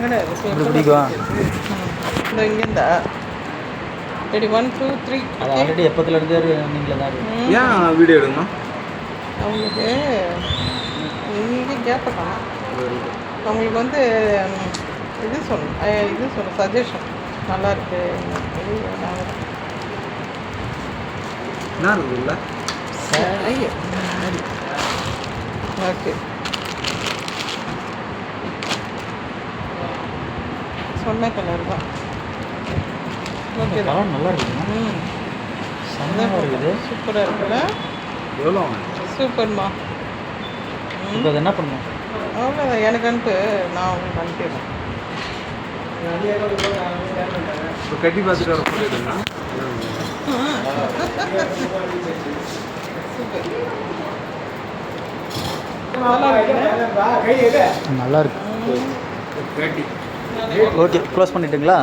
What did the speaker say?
இப்படி பிடிக்கும். இந்த இங்கேருந்தா ரெடி 1 2 3 அது ஆல்ரெடி எப்பத்துல இருந்தே நீங்களே தான் ஏன் வீடியோ எடுக்கணும்? அவங்களுக்கு இங்கே கேட்பலாம். அவங்களுக்கு வந்து இது சொல்லணும் சஜஷன் நல்லா இருக்கு. என்ன இருக்குல்ல? ஐயோ ஓகே சொன்ன கலர் தான். ஓகே கலர் நல்லா இருக்குங்க. செம்மையாக இருக்குது. சூப்பராக இருக்குல்ல? எவ்வளோ? சூப்பர்மா. இப்போ அது என்ன பண்ணணும்? அவ்வளோதான். எனக்கு அனுப்பு, நான் உங்களுக்கு அனுப்பிடுறேன். இப்போ கட்டி பார்த்துட்டு வர போட்டுருங்க. சூப்பர் நல்லா இருக்கு. கட்டி ஓகே க்ளோஸ் பண்ணிட்டுங்களா?